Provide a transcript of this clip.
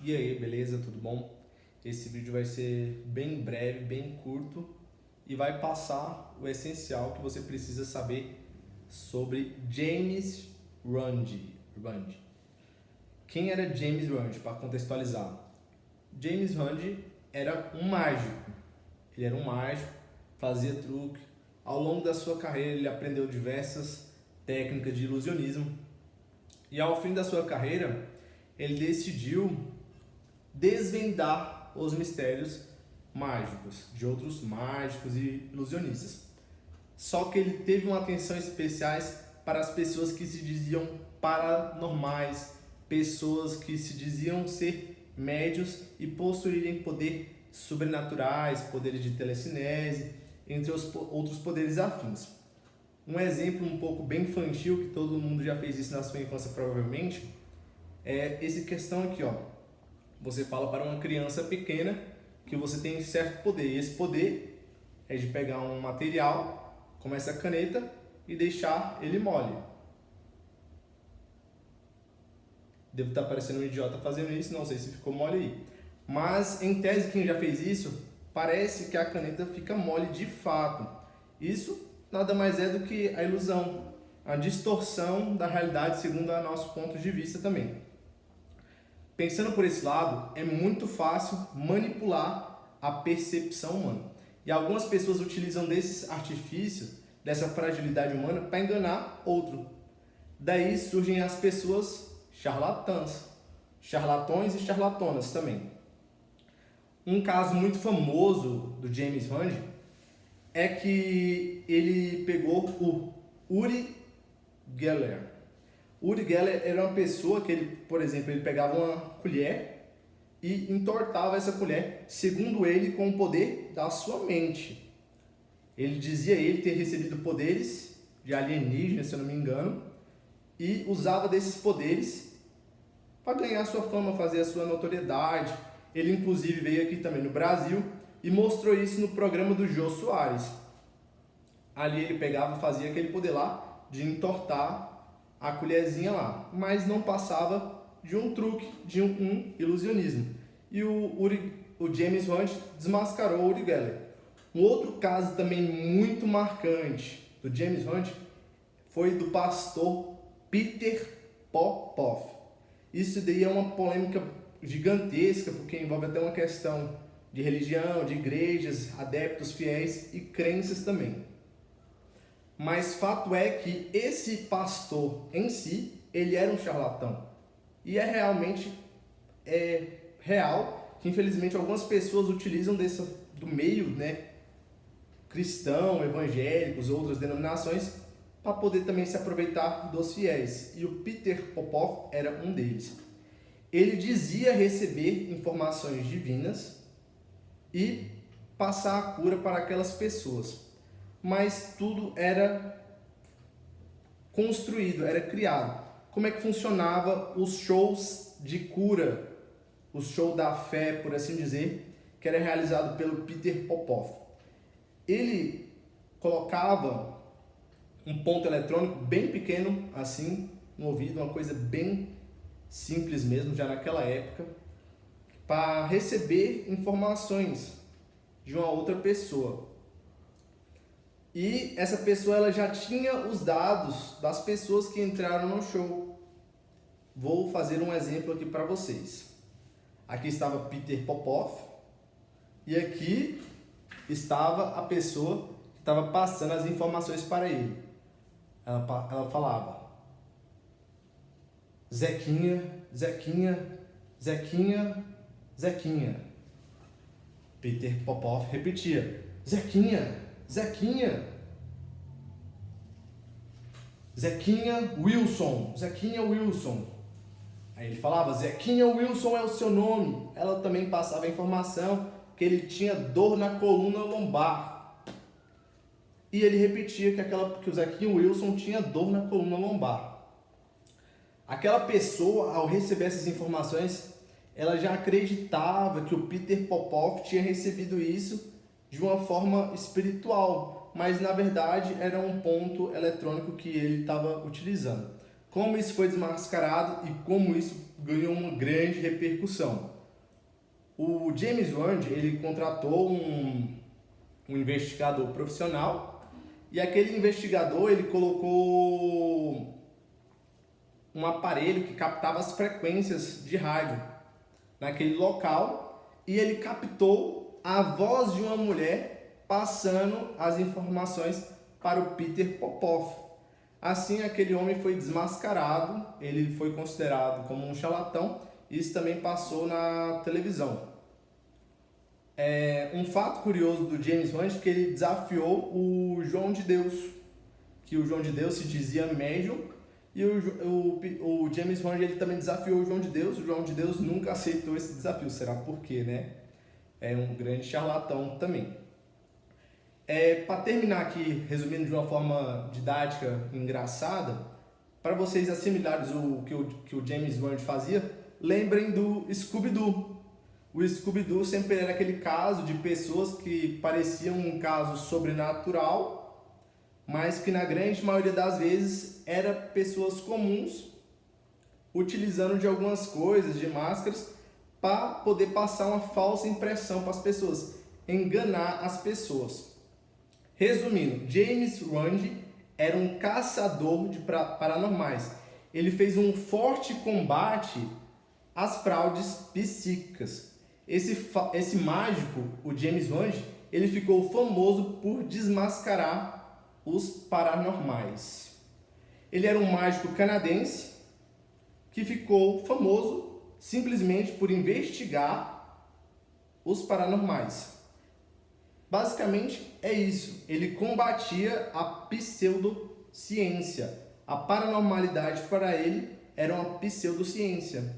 E aí, beleza? Tudo bom? Esse vídeo vai ser bem breve, bem curto e vai passar o essencial que você precisa saber sobre James Randi. Quem era James Randi, para contextualizar? James Randi era um mágico. Ele era um mágico, fazia truque. Ao longo da sua carreira, ele aprendeu diversas técnicas de ilusionismo. E ao fim da sua carreira, ele decidiu desvendar os mistérios mágicos de outros mágicos e ilusionistas. Só que ele teve uma atenção especial para as pessoas que se diziam paranormais, pessoas que se diziam ser médios e possuírem poder sobrenaturais, poderes de telecinese, entre os outros poderes afins. Um exemplo um pouco bem infantil, que todo mundo já fez isso na sua infância provavelmente, é essa questão aqui, ó. Você fala para uma criança pequena que você tem certo poder. E esse poder é de pegar um material, como essa caneta, e deixar ele mole. Devo estar parecendo um idiota fazendo isso, não sei se ficou mole aí. Mas, em tese, quem já fez isso, parece que a caneta fica mole de fato. Isso nada mais é do que a ilusão, a distorção da realidade segundo o nosso ponto de vista também. Pensando por esse lado, é muito fácil manipular a percepção humana. E algumas pessoas utilizam desses artifícios, dessa fragilidade humana, para enganar outro. Daí surgem as pessoas charlatãs, charlatões e charlatonas também. Um caso muito famoso do James Randi é que ele pegou o Uri Geller. Uri Geller era uma pessoa que ele, por exemplo, ele pegava uma colher e entortava essa colher, segundo ele, com o poder da sua mente. Ele dizia ele ter recebido poderes de alienígenas, se eu não me engano, e usava desses poderes para ganhar sua fama, fazer a sua notoriedade. Ele inclusive veio aqui também no Brasil e mostrou isso no programa do Jô Soares. Ali ele pegava e fazia aquele poder lá de entortar a colherzinha lá, mas não passava de um truque, de um ilusionismo. E o James Randi desmascarou o Uri Geller. Um outro caso também muito marcante do James Randi foi do pastor Peter Popoff. Isso daí é uma polêmica gigantesca, porque envolve até uma questão de religião, de igrejas, adeptos, fiéis e crenças também. Mas fato é que esse pastor em si, ele era um charlatão. E é realmente real que infelizmente algumas pessoas utilizam do meio, né, cristão, evangélicos, outras denominações, para poder também se aproveitar dos fiéis. E o Peter Popoff era um deles. Ele dizia receber informações divinas e passar a cura para aquelas pessoas. Mas tudo era construído, era criado. Como é que funcionava os shows de cura, o show da fé, por assim dizer, que era realizado pelo Peter Popoff? Ele colocava um ponto eletrônico bem pequeno, assim, no ouvido, uma coisa bem simples mesmo, já naquela época, para receber informações de uma outra pessoa. E essa pessoa ela já tinha os dados das pessoas que entraram no show. Vou fazer um exemplo aqui para vocês. Aqui estava Peter Popoff e aqui estava a pessoa que estava passando as informações para ele. Ela falava: Zequinha, Zequinha, Zequinha, Zequinha. Peter Popoff repetia: Zequinha, Zequinha, Zequinha Wilson, Zequinha Wilson. Aí ele falava: Zequinha Wilson é o seu nome. Ela também passava a informação que ele tinha dor na coluna lombar. E ele repetia que o Zequinha Wilson tinha dor na coluna lombar. Aquela pessoa, ao receber essas informações, ela já acreditava que o Peter Popoff tinha recebido isso de uma forma espiritual, mas na verdade era um ponto eletrônico que ele estava utilizando. como isso foi desmascarado e como isso ganhou uma grande repercussão. O James Wan, ele contratou um investigador profissional e aquele investigador ele colocou um aparelho que captava as frequências de rádio naquele local e ele captou a voz de uma mulher passando as informações para o Peter Popoff. Assim, aquele homem foi desmascarado, ele foi considerado como um charlatão e isso também passou na televisão. Um fato curioso do James Wan é que ele desafiou o João de Deus, que o João de Deus se dizia médium, e o James Wan ele também desafiou o João de Deus nunca aceitou esse desafio, será por quê, né? É um grande charlatão também. Para terminar aqui, resumindo de uma forma didática e engraçada, para vocês assimilarem o que o James Wan fazia, lembrem do Scooby-Doo. O Scooby-Doo sempre era aquele caso de pessoas que pareciam um caso sobrenatural, mas que na grande maioria das vezes era pessoas comuns utilizando de algumas coisas, de máscaras, para poder passar uma falsa impressão para as pessoas, enganar as pessoas. Resumindo, James Wan era um caçador de paranormais. Ele fez um forte combate às fraudes psíquicas. Esse mágico, o James Wan, ele ficou famoso por desmascarar os paranormais. Ele era um mágico canadense que ficou famoso simplesmente por investigar os paranormais. Basicamente é isso. Ele combatia a pseudociência. A paranormalidade para ele era uma pseudociência.